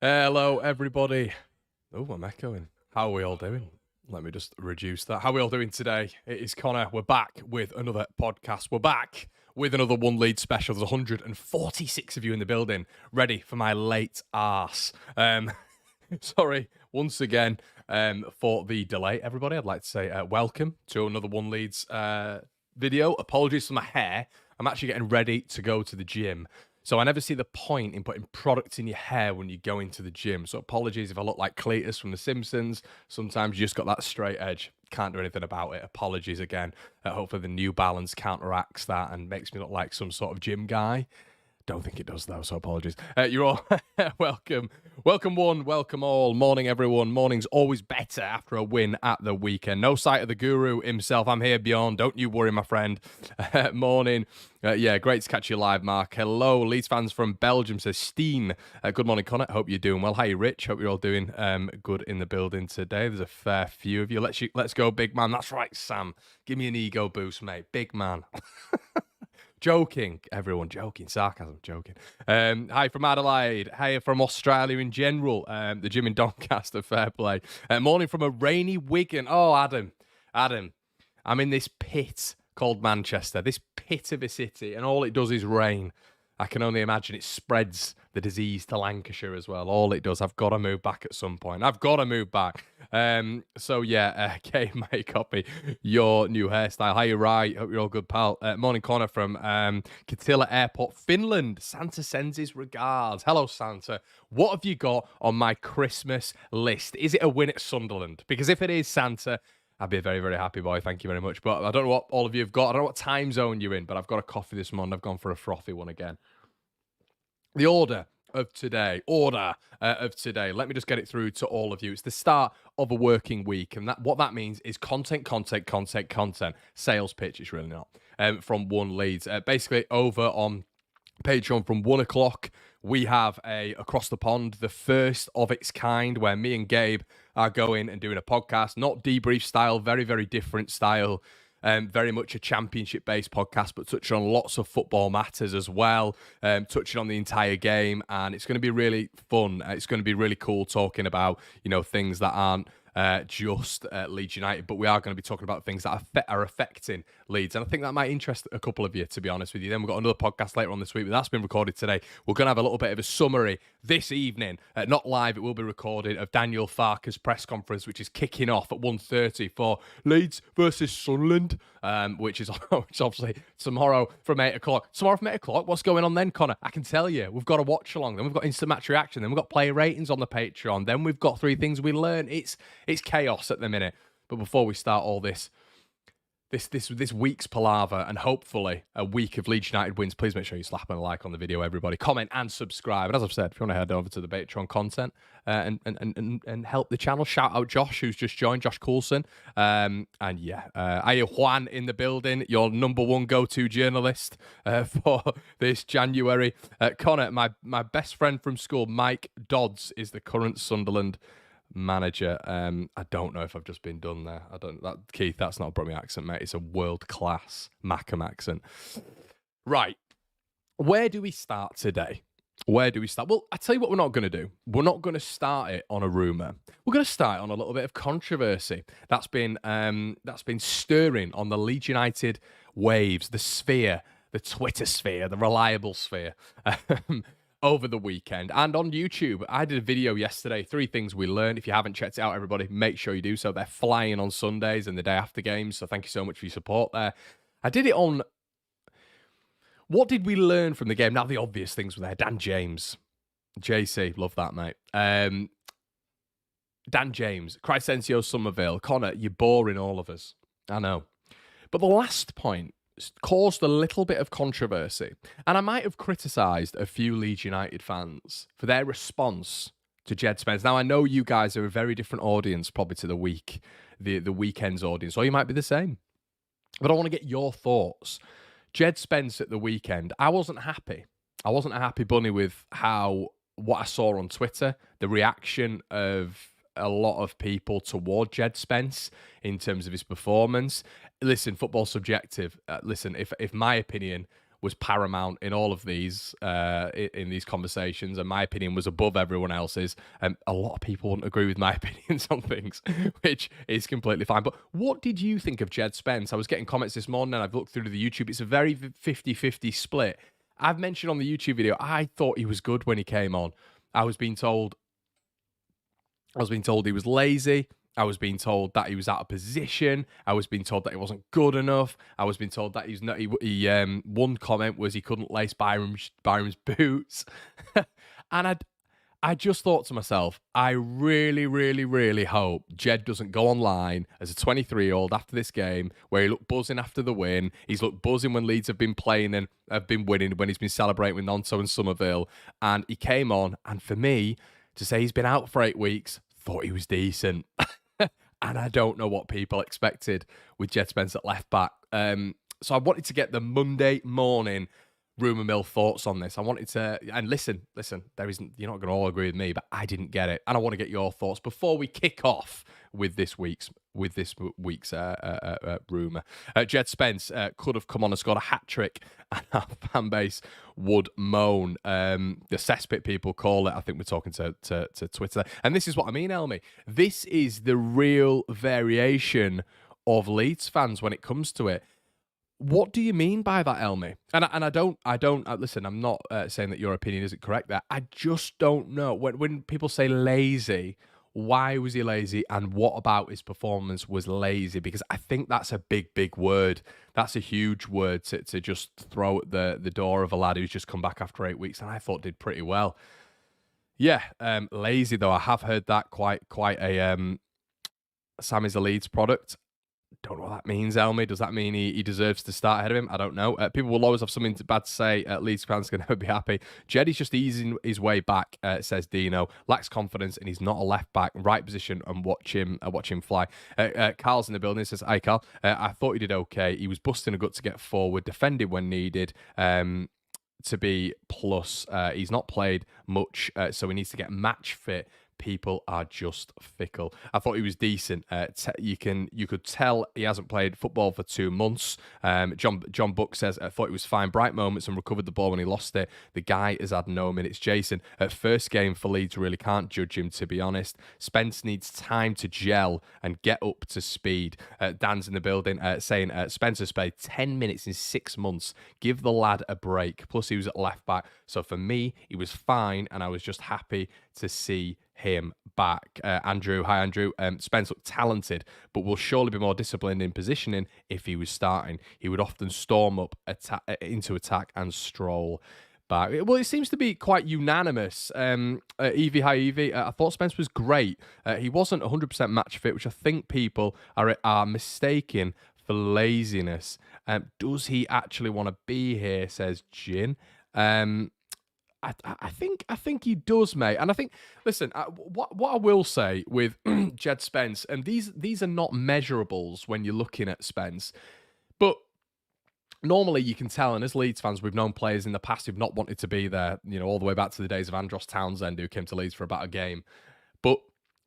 Hello, everybody. Oh, I'm echoing. How are we all doing? Let me just reduce that. How are we all doing today? It is Connor. We're back with another podcast. We're back with another One Leeds special. There's 146 of you in the building, ready for my late arse. Sorry, once again, for the delay, everybody. I'd like to say welcome to another One Leeds video. Apologies for my hair. I'm actually getting ready to go to the gym. So I never see the point in putting product in your hair when you go into the gym. So apologies if I look like Cletus from The Simpsons. Sometimes you just got that straight edge. Can't do anything about it. Apologies again. Hopefully the New Balance counteracts that and makes me look like some sort of gym guy. Don't think it does, though, so apologies. You're all welcome. Welcome one, welcome all. Morning, everyone. Morning's always better after a win at the weekend. No sight of the guru himself. I'm here, Bjorn. Don't you worry, my friend. Morning. Yeah, great to catch you live, Mark. Hello, Leeds fans from Belgium, says Steen. Good morning, Connor. Hope you're doing well. Hi, Rich. Hope you're all doing good in the building today. There's a fair few of you. Let's go, big man. That's right, Sam. Give me an ego boost, mate. Big man. Joking, everyone, joking, sarcasm, joking. Hi from Adelaide. Hi from Australia in general. The Jim and Doncaster, fair play. Morning from a rainy Wigan. Oh, Adam, I'm in this pit called Manchester, this pit of a city, and all it does is rain. I can only imagine it spreads the disease to Lancashire as well. All it does. I've got to move back at some point. I've got to move back. So yeah, Kate might copy your new hairstyle. Hi, you're right. Hope you're all good, pal. Morning, Connor from Katila Airport, Finland. Santa sends his regards. Hello, Santa. What have you got on my Christmas list? Is it a win at Sunderland? Because if it is, Santa, I'd be a very, very happy boy. Thank you very much. But I don't know what all of you have got. I don't know what time zone you're in, but I've got a coffee this morning. I've gone for a frothy one again. The order of today. Let me just get it through to all of you. It's the start of a working week. And what that means is content. Sales pitch, it's really not. From One Leeds. Basically, over on Patreon from 1 o'clock, we have a Across the Pond, the first of its kind, where me and Gabe are going and doing a podcast, not debrief style, very, very different style, very much a championship-based podcast, but touching on lots of football matters as well, touching on the entire game, and it's going to be really fun. It's going to be really cool talking about, things that aren't just Leeds United, but we are going to be talking about things that are affecting Leeds, and I think that might interest a couple of you, to be honest with you. Then we've got another podcast later on this week, but that's been recorded today. We're going to have a little bit of a summary this evening, not live, it will be recorded, of Daniel Farke's press conference, which is kicking off at 1:30 for Leeds versus Sunderland, which is obviously tomorrow from 8 o'clock. Tomorrow from 8 o'clock, what's going on then, Connor? I can tell you, we've got a watch along, then we've got instant match reaction, then we've got player ratings on the Patreon, then we've got 3 things we learn. It's chaos at the minute. But before we start all this week's palaver and hopefully a week of Leeds United wins, please make sure you slap a like on the video, everybody. Comment and subscribe. And as I've said, if you want to head over to the Patreon content and help the channel, shout out Josh, who's just joined, Josh Coulson. And yeah, Aya Juan in the building, your number one go-to journalist for this January. Connor, my best friend from school, Mike Dodds, is the current Sunderland manager. I don't know if I've just been done there. Keith, that's not a Brummie accent, mate. It's a world-class Mackham accent. Right. Where do we start today? Well, I tell you what we're not going to do. We're not going to start it on a rumour. We're going to start on a little bit of controversy that's been stirring on the Leeds United waves, the sphere, the Twitter sphere, the reliable sphere. Over the weekend and on YouTube. I did a video yesterday, 3 things we learned. If you haven't checked it out, everybody, make sure you do so. They're flying on Sundays and the day after games, so thank you so much for your support there. I did it on what did we learn from the game? Now, the obvious things were there. Dan James. JC, love that, mate. Dan James, Crescencio Somerville. Connor, you're boring all of us. I know. But the last point caused a little bit of controversy, and I might have criticised a few Leeds United fans for their response to Djed Spence. Now, I know you guys are a very different audience probably to the weekend's audience, or you might be the same, but I want to get your thoughts. Djed Spence at the weekend, I wasn't happy, Bunny, with what I saw on Twitter, the reaction of a lot of people toward Djed Spence in terms of his performance. Listen, football's subjective. Listen, if my opinion was paramount in all of these in these conversations, and my opinion was above everyone else's. And a lot of people wouldn't agree with my opinions on things, which is completely fine. But what did you think of Djed Spence? I was getting comments this morning, and I've looked through the YouTube. It's a very 50-50 split. I've mentioned on the YouTube video, I thought he was good when he came on. I was being told he was lazy. I was being told that he was out of position. I was being told that he wasn't good enough. I was being told that he's not. One comment was he couldn't lace Byram's boots, and I just thought to myself, I really, really, really hope Djed doesn't go online as a 23-year-old after this game where he looked buzzing after the win. He's looked buzzing when Leeds have been playing and have been winning, when he's been celebrating with Nonto and Somerville, and he came on, and for me to say he's been out for 8 weeks, thought he was decent. And I don't know what people expected with Djed Spence at left back. So I wanted to get the Monday morning rumour mill thoughts on this. I wanted to, and listen, you're not going to all agree with me, but I didn't get it. And I want to get your thoughts before we kick off with this week's rumour. Djed Spence could have come on and scored a hat-trick, and our fan base would moan. The cesspit people call it. I think we're talking to Twitter. And this is what I mean, Elmy. This is the real variation of Leeds fans when it comes to it. What do you mean by that, Elmy? And I don't listen, I'm not saying that your opinion isn't correct there. I just don't know. When people say lazy, why was he lazy, and what about his performance was lazy? Because I think that's a big word. That's a huge word to just throw at the door of a lad who's just come back after 8 weeks, and I thought did pretty well. Yeah, lazy though. I have heard that quite a Sammy's a Leeds product. Don't know what that means, Elmy. Does that mean he deserves to start ahead of him? I don't know. People will always have something bad to say. Leeds fans can never be happy. Djed is just easing his way back, says Dino. Lacks confidence, and he's not a left back. Right position, and watch him fly. Carl's in the building. Says, "Hi, Carl. I thought he did okay. He was busting a gut to get forward, defended when needed." To be plus, he's not played much, so he needs to get match fit. People are just fickle. I thought he was decent. You could tell he hasn't played football for 2 months. John Buck says, I thought he was fine. Bright moments and recovered the ball when he lost it. The guy has had no minutes. Jason, first game for Leeds, really can't judge him, to be honest. Spence needs time to gel and get up to speed. Dan's in the building saying, Spencer's played 10 minutes in 6 months. Give the lad a break. Plus, he was at left back. So for me, he was fine, and I was just happy to see him back. Andrew, hi Andrew. Spence looked talented, but will surely be more disciplined in positioning if he was starting. He would often storm up into attack and stroll back. Well, it seems to be quite unanimous. Evie, hi Evie. I thought Spence was great. He wasn't 100% match fit, which I think people are mistaken for laziness. Does he actually want to be here, says Jin. I think he does, mate. And I think, listen, what I will say with Djed Spence, and these are not measurables when you're looking at Spence, but normally you can tell, and as Leeds fans, we've known players in the past who've not wanted to be there, all the way back to the days of Andros Townsend, who came to Leeds for about a game. But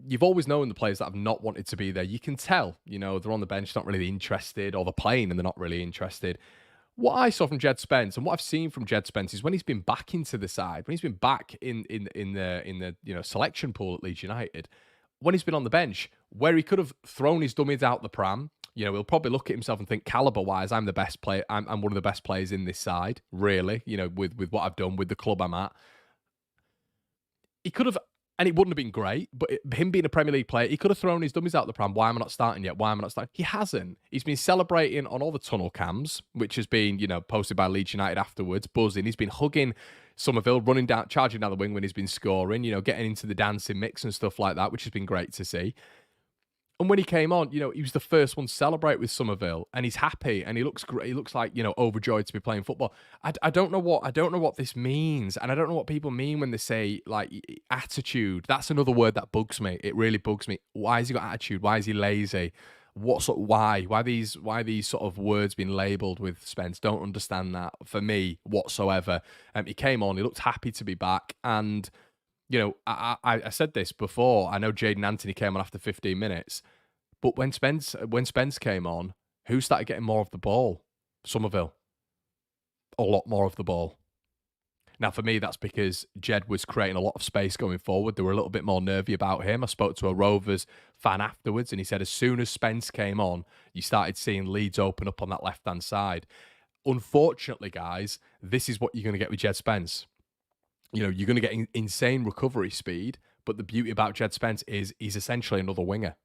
you've always known the players that have not wanted to be there. You can tell, they're on the bench, not really interested, or they're playing and they're not really interested. What I saw from Djed Spence and what I've seen from Djed Spence is when he's been back into the side, when he's been back in the selection pool at Leeds United, when he's been on the bench, where he could have thrown his dummies out the pram, he'll probably look at himself and think, caliber-wise, I'm the best player. I'm one of the best players in this side, really. With what I've done with the club I'm at. He could have. And it wouldn't have been great, but him being a Premier League player, he could have thrown his dummies out the pram. Why am I not starting yet? Why am I not starting? He hasn't. He's been celebrating on all the tunnel cams, which has been, posted by Leeds United afterwards, buzzing. He's been hugging Somerville, charging down the wing when he's been scoring, getting into the dancing mix and stuff like that, which has been great to see. And when he came on, he was the first one to celebrate with Somerville, and he's happy, and he looks great. He looks like, overjoyed to be playing football. I don't know what this means, and I don't know what people mean when they say like attitude. That's another word that bugs me. It really bugs me. Why has he got attitude? Why is he lazy? Why these sort of words being labelled with Spence? Don't understand that for me whatsoever. He came on, he looked happy to be back, and I said this before. I know Jaden Anthony came on after 15 minutes, but when Spence came on, who started getting more of the ball? Somerville. a lot more of the ball. Now, for me, that's because Djed was creating a lot of space going forward. They were a little bit more nervy about him. I spoke to a Rovers fan afterwards, and he said as soon as Spence came on, you started seeing Leeds open up on that left-hand side. Unfortunately, guys, this is what you're going to get with Djed Spence. You know, you're going to get insane recovery speed, but the beauty about Djed Spence is he's essentially another winger.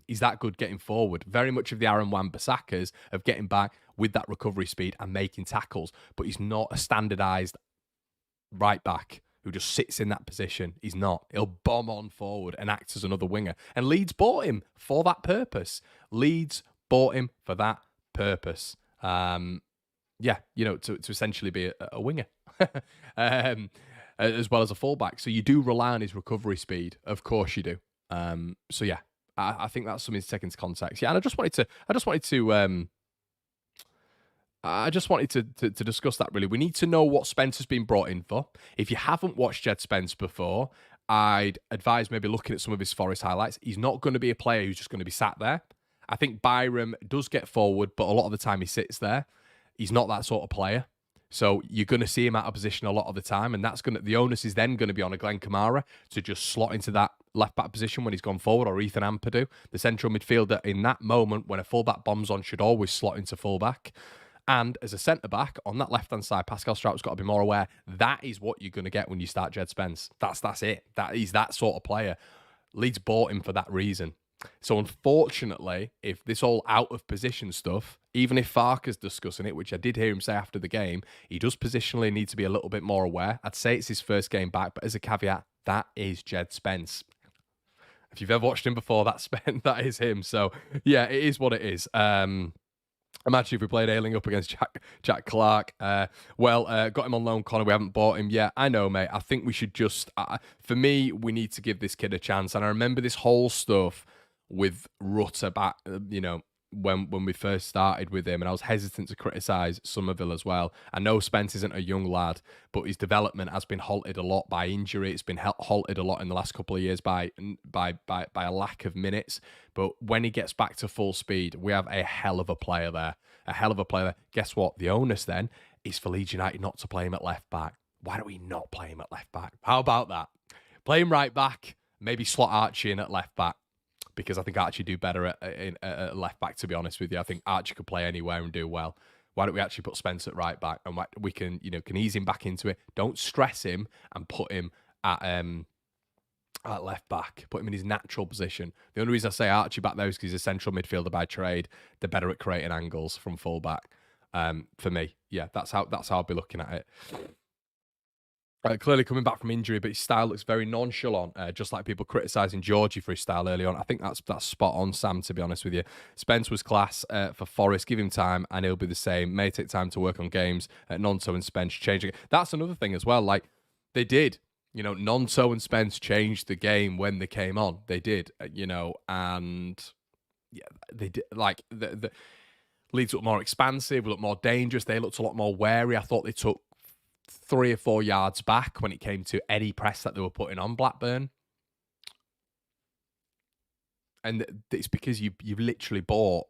He's that good getting forward. Very much of the Aaron Wan-Bissakas of getting back with that recovery speed and making tackles, but he's not a standardised right back who just sits in that position. He's not. He'll bomb on forward and act as another winger. And Leeds bought him for that purpose. Leeds bought him for that purpose. Yeah, you know, to essentially be a winger. As well as a fullback. So you do rely on his recovery speed. Of course you do. So yeah, I think that's something to take into context. Yeah, and I just wanted to discuss that really. We need to know what Spence has been brought in for. If you haven't watched Djed Spence before, I'd advise maybe looking at some of his Forest highlights. He's not going to be a player who's just going to be sat there. I think Byram does get forward, but a lot of the time he sits there. He's not that sort of player. So you're going to see him out of position a lot of the time, and the onus is then going to be on a Glenn Kamara to just slot into that left-back position when he's gone forward, or Ethan Ampadu, the central midfielder in that moment when a fullback bombs on should always slot into fullback. And as a centre-back, on that left-hand side, Pascal Strout's got to be more aware. That is what you're going to get when you start Djed Spence. That's it. He's that sort of player. Leeds bought him for that reason. So unfortunately, if this all out-of-position stuff, even if Farke's discussing it, which I did hear him say after the game, he does positionally need to be a little bit more aware. I'd say it's his first game back, but as a caveat, that is Djed Spence. If you've ever watched him before, that is him. So, yeah, it is what it is. Imagine if we played Ayling up against Jack Clark. Got him on loan, Connor. We haven't bought him yet. I know, mate. I think we should just... for me, we need to give this kid a chance. And I remember this whole stuff with Rutter back, when we first started with him, and I was hesitant to criticise Somerville as well. I know Spence isn't a young lad, but his development has been halted a lot by injury. It's been halted a lot in the last couple of years by a lack of minutes. But when he gets back to full speed, we have a hell of a player there. Guess what? The onus then is for Leeds United not to play him at left back. Why do we not play him at left back? How about that? Play him right back, maybe slot Archie in at left back, because I think Archie do better at left back, to be honest with you. I think Archie could play anywhere and do well. Why don't we actually put Spence at right back, and we can ease him back into it. Don't stress him and put him at left back. Put him in his natural position. The only reason I say Archie back there is because he's a central midfielder by trade. They're better at creating angles from full back. For me, yeah, that's how I'll be looking at it. Clearly coming back from injury, but his style looks very nonchalant, just like people criticising Georgie for his style early on. I think that's spot on, Sam, to be honest with you. Spence was class for Forest. Give him time and he'll be the same. May take time to work on games. Nonto and Spence changing it. That's another thing as well. Like, they did. Nonto and Spence changed the game when they came on. They did, and yeah, they did. Like, the Leeds looked more expansive, looked more dangerous. They looked a lot more wary. I thought they took 3 or 4 yards back when it came to any press that they were putting on Blackburn. And it's because you've literally brought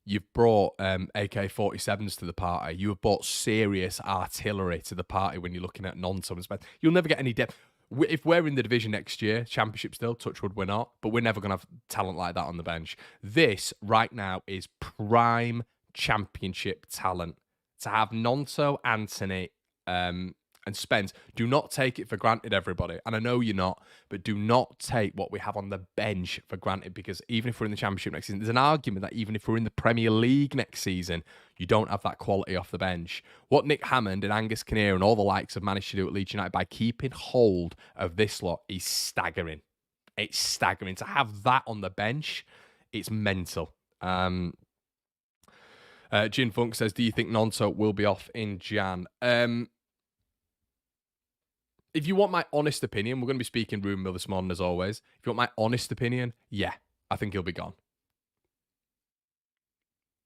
AK-47s to the party. You have brought serious artillery to the party when you're looking at Nonto and Spence. You'll never get any depth. If we're in the division next year, Championship still, touch wood, we're not, but we're never going to have talent like that on the bench. This, right now, is prime Championship talent. To have Nonto, Anthony, and Spence, do not take it for granted, everybody. And I know you're not, but do not take what we have on the bench for granted, because even if we're in the Championship next season, there's an argument that even if we're in the Premier League next season, you don't have that quality off the bench. What Nick Hammond and Angus Kinnear and all the likes have managed to do at Leeds United by keeping hold of this lot is staggering. It's staggering. To have that on the bench, it's mental. Jin Funk says, do you think Nonto will be off in Jan? If you want my honest opinion, we're going to be speaking rumour mill this morning as always. If you want my honest opinion, yeah, I think he'll be gone.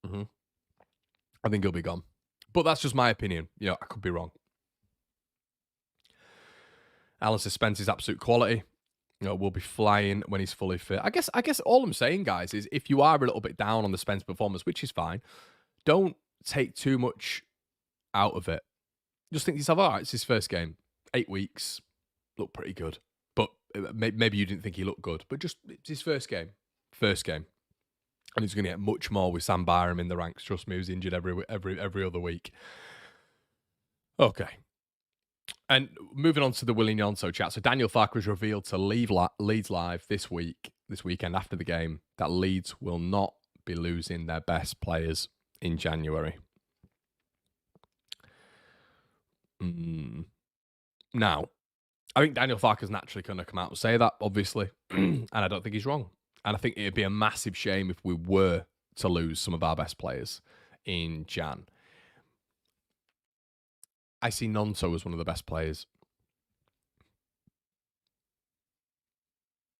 I think he'll be gone. But that's just my opinion. I could be wrong. Alan says Spence is absolute quality. We'll be flying when he's fully fit. I guess all I'm saying, guys, is if you are a little bit down on the Spence performance, which is fine, don't take too much out of it. just think to yourself, all right, it's his first game, 8 weeks, looked pretty good. But maybe you didn't think he looked good, but just it's his first game. And he's going to get much more with Sam Byram in the ranks. Trust me, he's injured every other week. Okay. And moving on to the Willie Gnonto chat. So Daniel Farke was revealed to leave Leeds Live this weekend after the game, that Leeds will not be losing their best players in January. Now, I think Daniel Farke is naturally going to come out and say that, obviously. And I don't think he's wrong. And I think it'd be a massive shame if we were to lose some of our best players in Jan. I see Gnonto as one of the best players.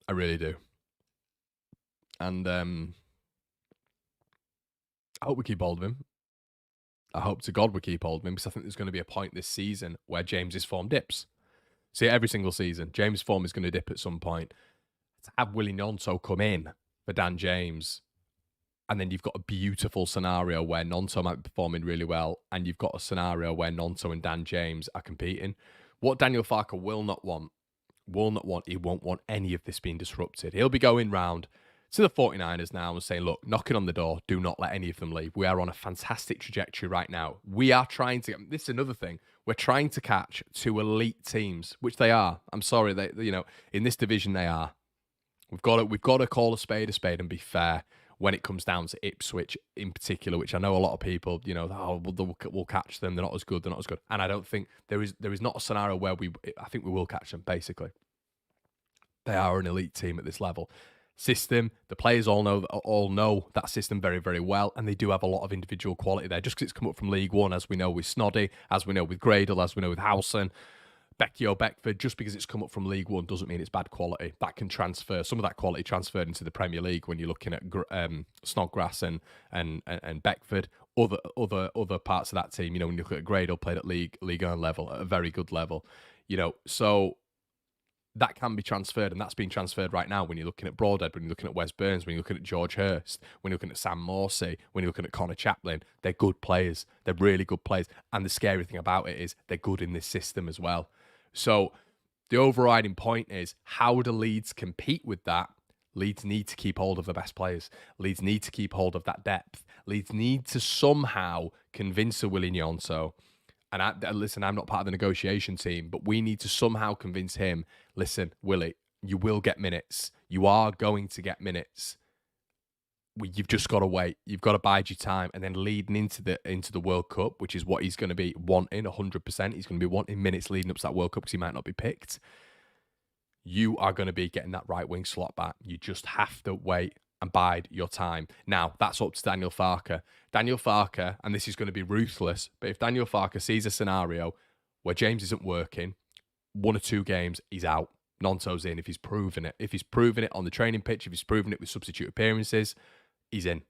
I really do. And I hope we keep hold of him. I hope to God we keep hold of him, because I think there's going to be a point this season where James's form dips. See, every single season, James' form is going to dip at some point. To have Willie Gnonto come in for Dan James, and then you've got a beautiful scenario where Gnonto might be performing really well, and you've got a scenario where Gnonto and Dan James are competing. What Daniel Farke will not want, he won't want any of this being disrupted. He'll be going round to the 49ers now and saying, look, knocking on the door, do not let any of them leave. We are on a fantastic trajectory right now. We are trying to, this is another thing, we're trying to catch 2 elite teams, which they are. I'm sorry, in this division they are. We've got to call a spade and be fair when it comes down to Ipswich in particular, which I know a lot of people, we'll catch them. They're not as good. And I don't think there is not a scenario where I think we will catch them, basically. They are an elite team at this level. System, the players all know that system very, very well, and they do have a lot of individual quality there. Just because it's come up from League One, as we know with Snoddy, as we know with Gradle, as we know with Howson, Beckford, just because it's come up from League One doesn't mean it's bad quality. That can transfer, some of that quality transferred into the Premier League when you're looking at Snodgrass and Beckford. Other parts of that team, when you look at Gradle, played at League 1 level, at a very good level, so that can be transferred, and that's being transferred right now when you're looking at Broadhead, when you're looking at Wes Burns, when you're looking at George Hurst, when you're looking at Sam Morsey, when you're looking at Connor Chaplin. They're good players. They're really good players. And the scary thing about it is they're good in this system as well. So the overriding point is, how do Leeds compete with that? Leeds need to keep hold of the best players. Leeds need to keep hold of that depth. Leeds need to somehow convince a Willie Gnonto. And listen, I'm not part of the negotiation team, but we need to somehow convince him, listen, Willie, you will get minutes. You are going to get minutes. You've just got to wait. You've got to bide your time. And then leading into the World Cup, which is what he's going to be wanting 100%. He's going to be wanting minutes leading up to that World Cup because he might not be picked. You are going to be getting that right wing slot back. You just have to wait and bide your time. Now, that's up to Daniel Farke. Daniel Farke, and this is going to be ruthless, but if Daniel Farke sees a scenario where James isn't working, 1 or 2 games, he's out. Gnonto's in if he's proven it. If he's proven it on the training pitch, if he's proven it with substitute appearances, he's in.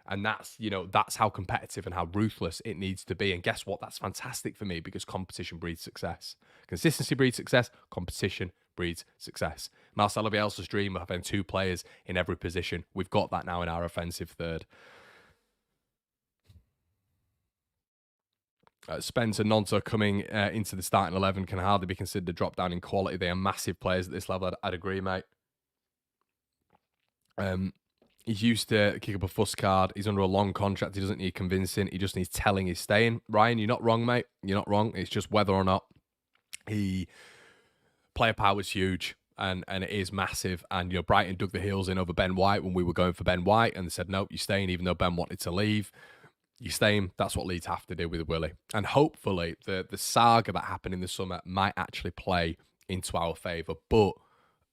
And that's how competitive and how ruthless it needs to be. And guess what? That's fantastic for me, because competition breeds success. Consistency breeds success. Competition breeds success. Marcelo Bielsa's dream of having 2 players in every position. We've got that now in our offensive third. Spence and Gnonto coming into the starting 11 can hardly be considered a drop down in quality. They are massive players at this level. I'd agree, mate. He's used to kick up a fuss card. He's under a long contract. He doesn't need convincing. He just needs telling he's staying. Ryan, you're not wrong, mate. You're not wrong. It's just whether or not player power is huge, and it is massive. And Brighton dug the heels in over Ben White when we were going for Ben White, and they said, no, you're staying, even though Ben wanted to leave. You're staying. That's what Leeds have to do with Willie. And hopefully the saga that happened in the summer might actually play into our favour. But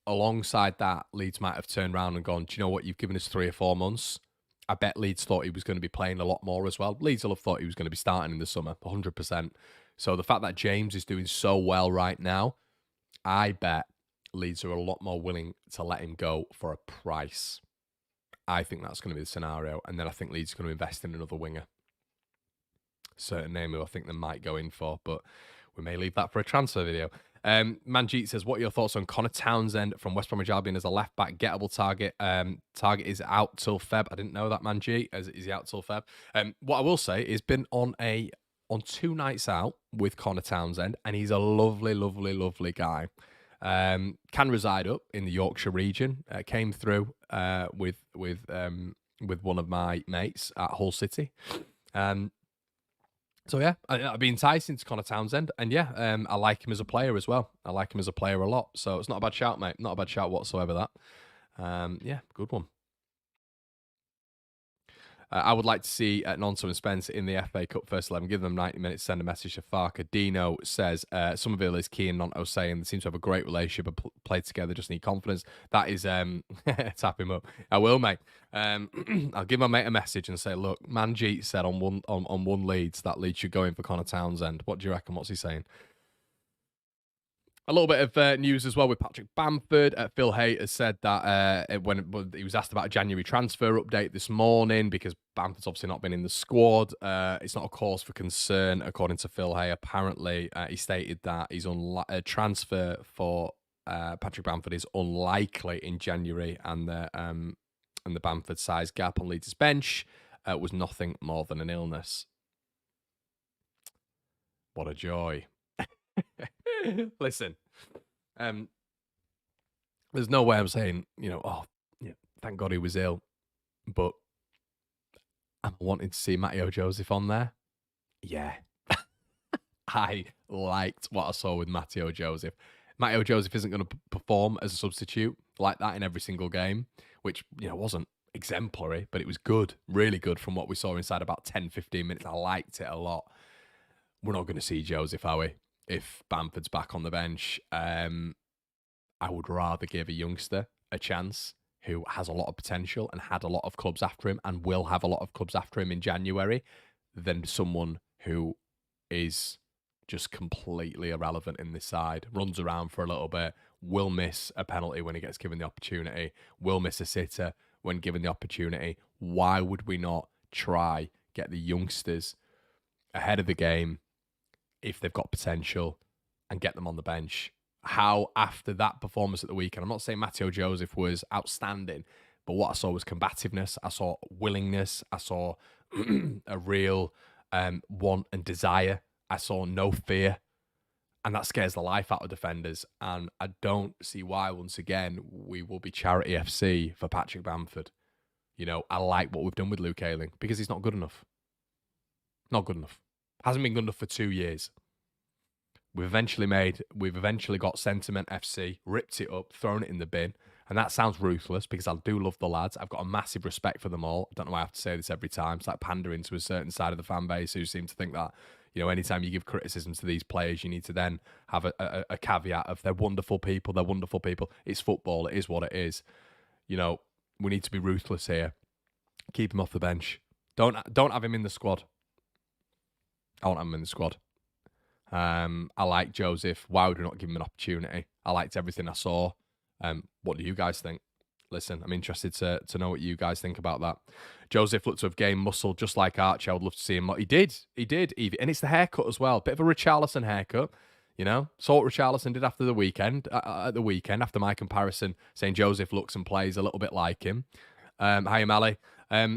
alongside that, Leeds might have turned around and gone, do you know what? You've given us 3 or 4 months. I bet Leeds thought he was going to be playing a lot more as well. Leeds will have thought he was going to be starting in the summer, 100%. So the fact that James is doing so well right now, I bet Leeds are a lot more willing to let him go for a price. I think that's going to be the scenario. And then I think Leeds are going to invest in another winger. Certain name who I think they might go in for, but we may leave that for a transfer video. Manjeet says, what are your thoughts on Connor Townsend from West Bromwich Albion as a left-back gettable target? Target is out till Feb. I didn't know that, Manjeet. Is he out till Feb? What I will say is been on a on 2 nights out with Connor Townsend, and he's a lovely, lovely, lovely guy. Can reside up in the Yorkshire region. Came through with one of my mates at Hull City. So yeah, I'd be enticing to Connor Townsend, and yeah, I like him as a player as well. I like him as a player a lot. So it's not a bad shout, mate. Not a bad shout whatsoever. That. Yeah, good one. I would like to see Nonso and Spence in the FA Cup first 11. Give them 90 minutes, send a message to Farker. Dino says, Somerville is key and Nonto saying they seem to have a great relationship and play together, just need confidence. That is, tap him up. I will, mate. I'll give my mate a message and say, look, Manjeet said on one Leeds, that Leeds should go in for Connor Townsend. What do you reckon? What's he saying? A little bit of news as well with Patrick Bamford. Phil Hay has said that when he was asked about a January transfer update this morning, because Bamford's obviously not been in the squad, it's not a cause for concern, according to Phil Hay. Apparently, he stated that a transfer for Patrick Bamford is unlikely in January, and the Bamford size gap on Leeds' bench was nothing more than an illness. What a joy. Listen, there's no way I'm saying, thank God he was ill, but I'm wanting to see Matteo Joseph on there. Yeah. I liked what I saw with Matteo Joseph. Matteo Joseph isn't going to perform as a substitute like that in every single game, which, wasn't exemplary, but it was good, really good from what we saw inside about 10, 15 minutes. I liked it a lot. We're not going to see Joseph, are we? If Bamford's back on the bench, I would rather give a youngster a chance who has a lot of potential and had a lot of clubs after him and will have a lot of clubs after him in January than someone who is just completely irrelevant in this side, runs around for a little bit, will miss a penalty when he gets given the opportunity, will miss a sitter when given the opportunity. Why would we not try get the youngsters ahead of the game if they've got potential and get them on the bench? How, after that performance at the weekend, I'm not saying Matteo Joseph was outstanding, but what I saw was combativeness. I saw willingness. I saw a real want and desire. I saw no fear. And that scares the life out of defenders. And I don't see why, once again, we will be charity FC for Patrick Bamford. I like what we've done with Luke Ayling because he's not good enough. Not good enough. Hasn't been good enough for 2 years. We've eventually got Sentiment FC, ripped it up, thrown it in the bin. And that sounds ruthless because I do love the lads. I've got a massive respect for them all. I don't know why I have to say this every time. It's like pandering to a certain side of the fan base who seem to think that, anytime you give criticism to these players, you need to then have a caveat of they're wonderful people, they're wonderful people. It's football. It is what it is. We need to be ruthless here. Keep him off the bench. Don't have him in the squad. I want him in the squad. I like Joseph. Why would we not give him an opportunity? I liked everything I saw. What do you guys think? Listen, I'm interested to know what you guys think about that. Joseph looked to have gained muscle just like Archie. I would love to see him. He did, Evie. And it's the haircut as well. Bit of a Richarlison haircut. Saw what Richarlison did after the weekend. At the weekend, after my comparison, saying Joseph looks and plays a little bit like him. Hi, Mally. I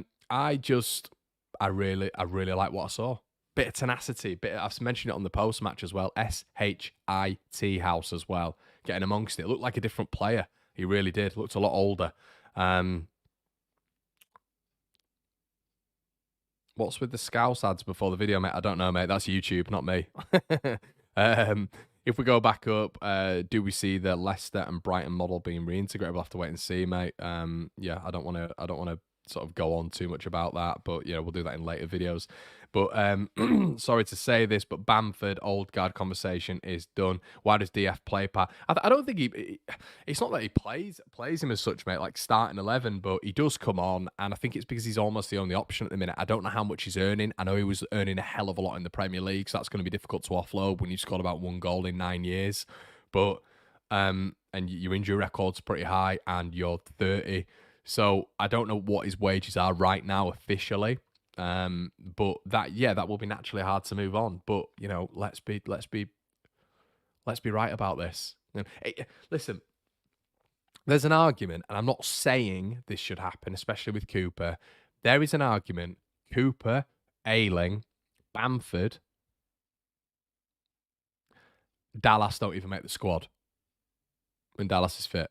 really like what I saw. Bit of tenacity. I've mentioned it on the post-match as well. SHIT House as well. Getting amongst it. Looked like a different player. He really did. Looked a lot older. What's with the Scouse ads before the video, mate? I don't know, mate. That's YouTube, not me. If we go back up, do we see the Leicester and Brighton model being reintegrated? We'll have to wait and see, mate. Yeah, I don't want to sort of go on too much about that, but we'll do that in later videos. But sorry to say this, but Bamford, old guard conversation is done. Why does DF play Pat? I don't think it's not that he plays him as such, mate, like starting 11, but he does come on, and I think it's because he's almost the only option at the minute. I don't know how much he's earning. I know he was earning a hell of a lot in the Premier League, so that's going to be difficult to offload when you've scored about 1 goal in 9 years. But and your injury record's pretty high, and you're 30. So I don't know what his wages are right now officially. But that will be naturally hard to move on. But let's be right about this. Listen, there's an argument, and I'm not saying this should happen, especially with Cooper. There is an argument: Cooper, Ayling, Bamford Dallas don't even make the squad when Dallas is fit.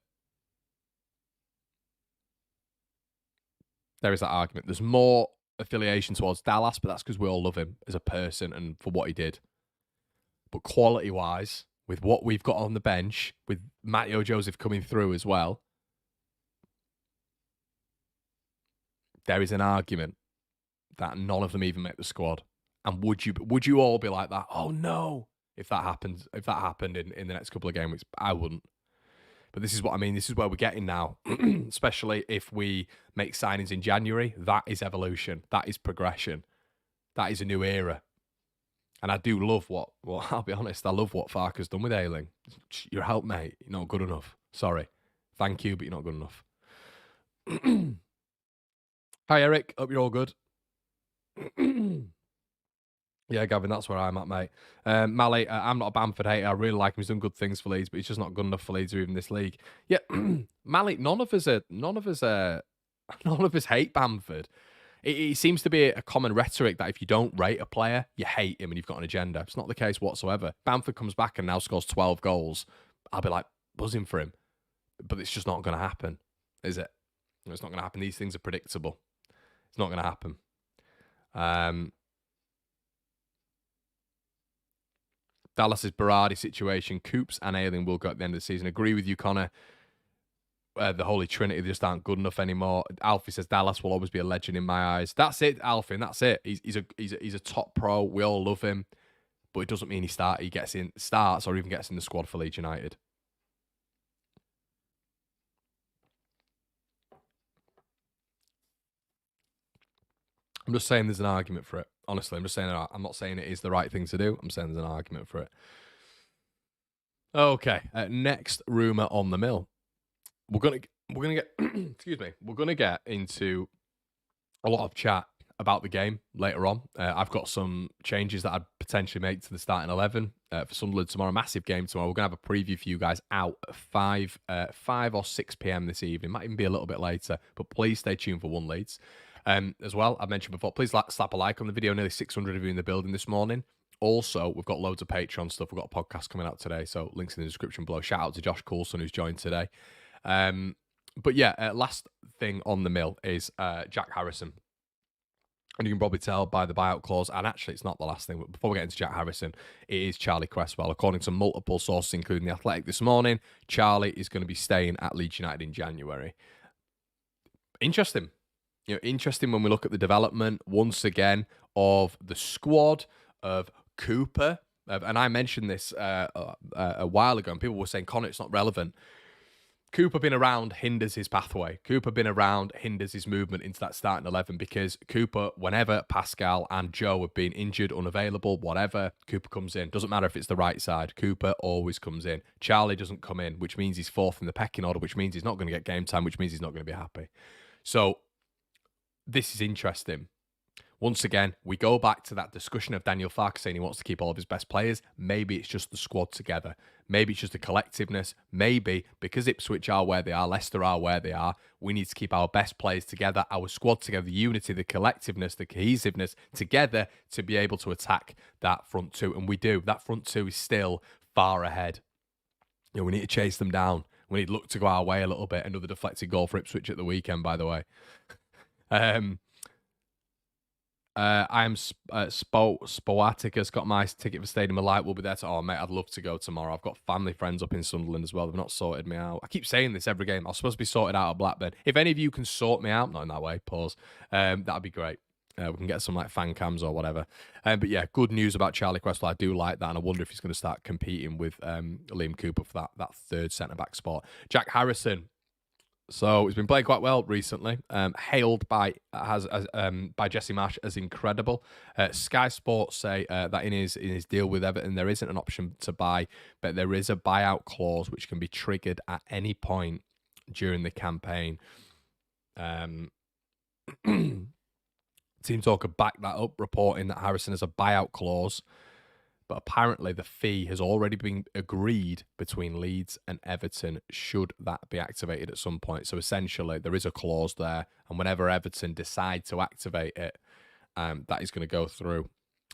There is that argument. There's more affiliation towards Dallas, but that's because we all love him as a person and for what he did. But quality-wise, with what we've got on the bench, with Matteo Joseph coming through as well, there is an argument that none of them even make the squad. And would you all be like that? Oh no, if that happened in the next couple of game weeks, I wouldn't. But this is what I mean. This is where we're getting now, especially if we make signings in January. That is evolution. That is progression. That is a new era. And I do love what I'll be honest, I love what Farke's done with Ayling. Your help, mate. You're not good enough. Sorry. Thank you, but you're not good enough. Hi, Eric. Hope you're all good. Yeah, Gavin, that's where I'm at, mate. Mally, I'm not a Bamford hater. I really like him. He's done good things for Leeds, but he's just not good enough for Leeds or even this league. Yeah, Mally, none of us hate Bamford. It seems to be a common rhetoric that if you don't rate a player, you hate him and you've got an agenda. It's not the case whatsoever. Bamford comes back and now scores 12 goals. I'll be like buzzing for him. But it's just not going to happen, is it? It's not going to happen. These things are predictable. It's not going to happen. Dallas's Berardi situation. Coops and Ayling will go at the end of the season. Agree with you, Connor. The Holy Trinity, they just aren't good enough anymore. Alfie says Dallas will always be a legend in my eyes. That's it, Alfie, and that's it. He's a top pro. We all love him, but it doesn't mean he starts or even gets in the squad for Leeds United. I'm just saying there's an argument for it. Honestly, I'm just saying I'm not saying it is the right thing to do. I'm saying there's an argument for it. Okay, next rumor on the mill. We're gonna get excuse me. We're gonna get into a lot of chat about the game later on. I've got some changes that I'd potentially make to the starting 11 for Sunderland tomorrow. Massive game tomorrow. We're gonna have a preview for you guys out at 5 or 6 p.m. this evening. Might even be a little bit later, but please stay tuned for One Leeds. As well, I mentioned before, please slap a like on the video. Nearly 600 of you in the building this morning. Also, we've got loads of Patreon stuff. We've got a podcast coming out today, so links in the description below. Shout out to Josh Coulson, who's joined today. But yeah, last thing on the mill is Jack Harrison. And you can probably tell by the buyout clause, and actually it's not the last thing, but before we get into Jack Harrison, it is Charlie Cresswell. According to multiple sources, including The Athletic this morning, Charlie is going to be staying at Leeds United in January. Interesting. Interesting when we look at the development, once again, of the squad, of Cooper. And I mentioned this a while ago, and people were saying, Connor, it's not relevant. Cooper being around hinders his pathway. Cooper being around hinders his movement into that starting 11 because Cooper, whenever Pascal and Joe have been injured, unavailable, whatever, Cooper comes in. Doesn't matter if it's the right side. Cooper always comes in. Charlie doesn't come in, which means he's fourth in the pecking order, which means he's not going to get game time, which means he's not going to be happy. So this is interesting. Once again, we go back to that discussion of Daniel Farke saying he wants to keep all of his best players. Maybe it's just the squad together. Maybe it's just the collectiveness. Maybe because Ipswich are where they are, Leicester are where they are, we need to keep our best players together, our squad together, the unity, the collectiveness, the cohesiveness together to be able to attack that front two. And we do. That front two is still far ahead. We need to chase them down. We need luck to go our way a little bit. Another deflected goal for Ipswich at the weekend, by the way. I am Spoaticus, got my ticket for Stadium of Light. We'll be there to, mate, I'd love to go tomorrow. I've got family friends up in Sunderland as well. They've not sorted me out. I keep saying this every game. I was supposed to be sorted out at Blackburn. If any of you can sort me out, not in that way, pause, that'd be great. We can get some like fan cams or whatever. But yeah, good news about Charlie Cresswell. I do like that, and I wonder if he's going to start competing with Liam Cooper for that third centre-back spot. Jack Harrison. So he's been playing quite well recently. Hailed by Jesse Marsh as incredible. Sky Sports say that in his deal with Everton there isn't an option to buy, but there is a buyout clause which can be triggered at any point during the campaign. Team Talker backed that up, reporting that Harrison has a buyout clause. But apparently the fee has already been agreed between Leeds and Everton should that be activated at some point. So essentially there is a clause there. And whenever Everton decide to activate it, that is going to go through.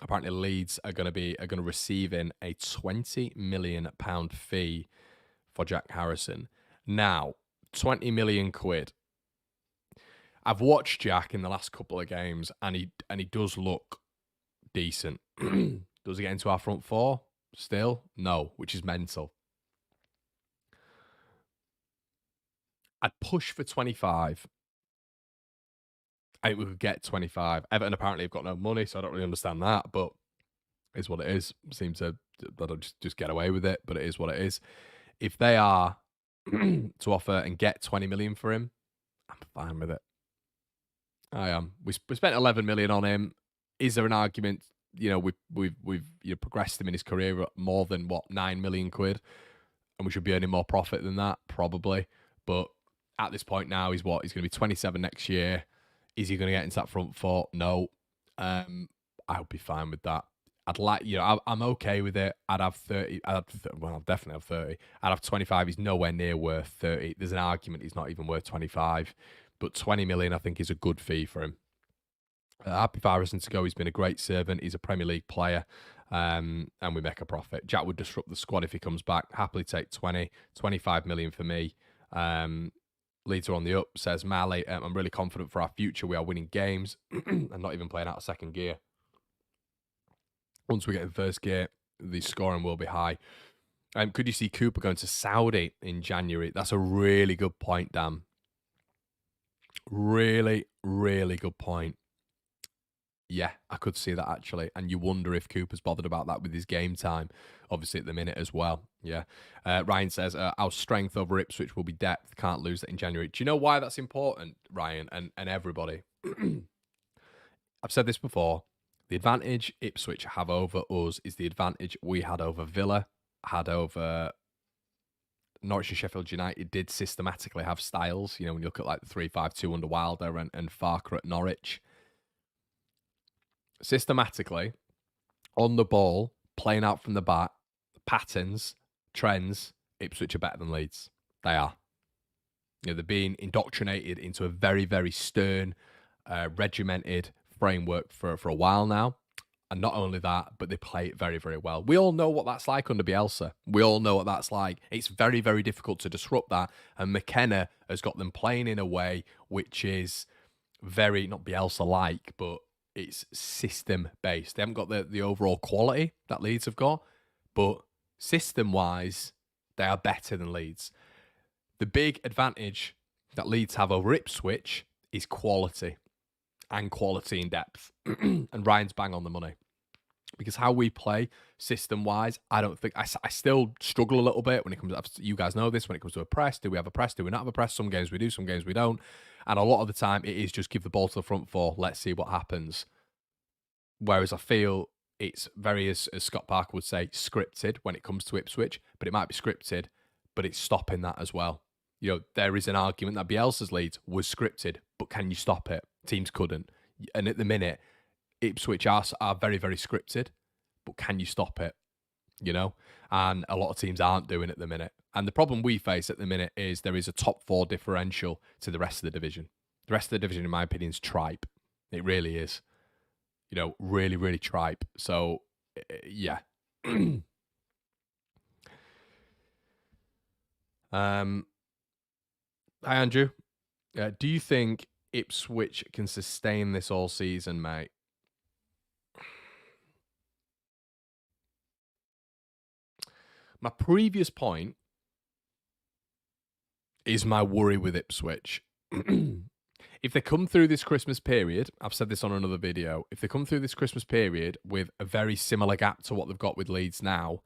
Apparently, Leeds are going to receive in a £20 million fee for Jack Harrison. Now, 20 million quid. I've watched Jack in the last couple of games, and he does look decent. Does he get into our front four? Still? No, which is mental. I'd push for 25. I think we could get 25. Everton apparently have got no money, so I don't really understand that, but it's what it is. Seem to just get away with it, but it is what it is. If they are to offer and get 20 million for him, I'm fine with it. I am. We spent 11 million on him. Is there an argument? We've progressed him in his career more than 9 million quid, and we should be earning more profit than that, probably. But at this point now, he's going to be 27 next year. Is he going to get into that front four? No. I would be fine with that. I'd like, I'm okay with it. I'd have 30. I'll definitely have 30. I'd have 25. He's nowhere near worth 30. There's an argument he's not even worth 25. But 20 million, I think, is a good fee for him. Happy for Harrison to go. He's been a great servant. He's a Premier League player. And we make a profit. Jack would disrupt the squad if he comes back. Happily take 20. 25 million for me. Leeds are on the up, says Mally. I'm really confident for our future. We are winning games and not even playing out of second gear. Once we get in first gear, the scoring will be high. Could you see Cooper going to Saudi in January? That's a really good point, Dan. Really, really good point. Yeah, I could see that actually. And you wonder if Cooper's bothered about that with his game time, obviously at the minute as well. Yeah. Ryan says, our strength over Ipswich will be depth. Can't lose that in January. Do you know why that's important, Ryan, and everybody? I've said this before. The advantage Ipswich have over us is the advantage we had over Villa, had over Norwich and Sheffield United did systematically have styles. When you look at like the 3-5-2 under Wilder and Farker at Norwich. Systematically, on the ball, playing out from the back, patterns, trends, Ipswich are better than Leeds. They are. They're being indoctrinated into a very, very stern, regimented framework for a while now. And not only that, but they play it very, very well. We all know what that's like under Bielsa. We all know what that's like. It's very, very difficult to disrupt that. And McKenna has got them playing in a way which is very, not Bielsa-like, but it's system-based. They haven't got the overall quality that Leeds have got, but system-wise, they are better than Leeds. The big advantage that Leeds have over Ipswich is quality, and quality in depth. And Ryan's bang on the money. Because how we play system-wise, I don't think... I still struggle a little bit when it comes... You guys know this, when it comes to a press. Do we have a press? Do we not have a press? Some games we do, some games we don't. And a lot of the time, it is just give the ball to the front four. Let's see what happens. Whereas I feel it's very, as Scott Parker would say, scripted when it comes to Ipswich. But it might be scripted, but it's stopping that as well. There is an argument that Bielsa's Leeds was scripted, but can you stop it? Teams couldn't. And at the minute, Ipswich are very, very scripted, but can you stop it? And a lot of teams aren't doing it at the minute. And the problem we face at the minute is there is a top four differential to the rest of the division. The rest of the division, in my opinion, is tripe. It really is. Really, really tripe. So, yeah. Hi, Andrew. Do you think Ipswich can sustain this all season, mate? My previous point is my worry with Ipswich. If they come through this Christmas period, I've said this on another video, if they come through this Christmas period with a very similar gap to what they've got with Leeds now,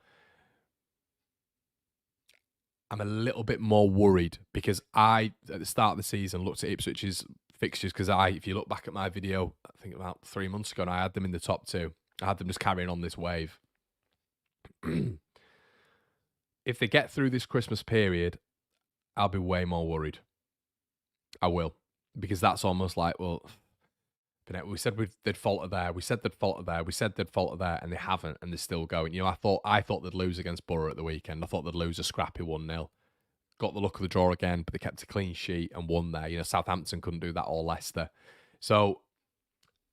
I'm a little bit more worried because I, at the start of the season, looked at Ipswich's fixtures because if you look back at my video, I think about 3 months ago, and I had them in the top two. I had them just carrying on this wave. If they get through this Christmas period, I'll be way more worried. I will. Because that's almost like, well, we said they'd falter there. We said they'd falter there. We said they'd falter there, and they haven't, and they're still going. I thought they'd lose against Borough at the weekend. I thought they'd lose a scrappy 1-0. Got the luck of the draw again, but they kept a clean sheet and won there. Southampton couldn't do that, or Leicester. So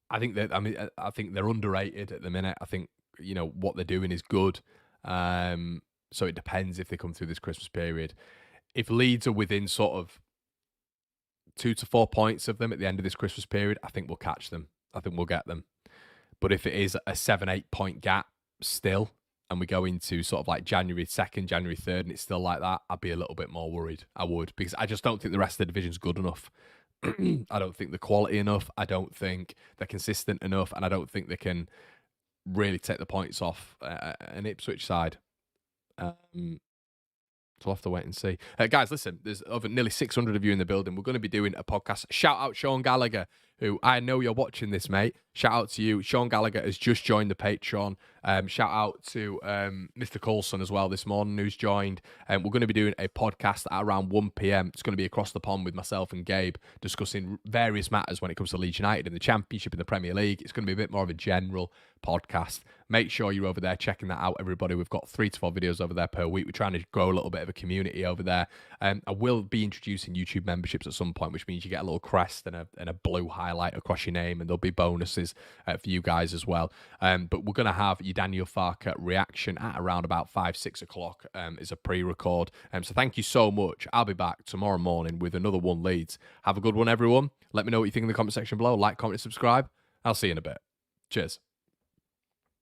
I think that I think they're underrated at the minute. I think what they're doing is good. So it depends if they come through this Christmas period. If Leeds are within sort of 2 to 4 points of them at the end of this Christmas period, I think we'll catch them. I think we'll get them. But if it is a 7-8 point gap still, and we go into sort of like January 2nd, January 3rd, and it's still like that, I'd be a little bit more worried. I would, because I just don't think the rest of the division's good enough. I don't think the quality enough. I don't think they're consistent enough, and I don't think they can really take the points off an Ipswich side. So we'll have to wait and see. Guys, listen, there's over nearly 600 of you in the building. We're going to be doing a podcast. Shout out Sean Gallagher, who I know you're watching this, mate. Shout out to you. Sean Gallagher has just joined the Patreon. Shout out to Mr. Coulson as well this morning, who's joined. We're going to be doing a podcast at around 1 p.m. It's going to be across the pond with myself and Gabe, discussing various matters when it comes to Leeds United in the Championship, in the Premier League. It's going to be a bit more of a general podcast. Make sure you're over there checking that out, everybody. We've got 3 to 4 videos over there per week. We're trying to grow a little bit of a community over there. I will be introducing YouTube memberships at some point, which means you get a little crest and a blue highlight across your name, and there'll be bonuses for you guys as well. But we're going to have your Daniel Farker reaction at around about 5-6 o'clock is a pre-record. So thank you so much. I'll be back tomorrow morning with another One Leeds. Have a good one, everyone. Let me know what you think in the comment section below. Like, comment, and subscribe. I'll see you in a bit. Cheers.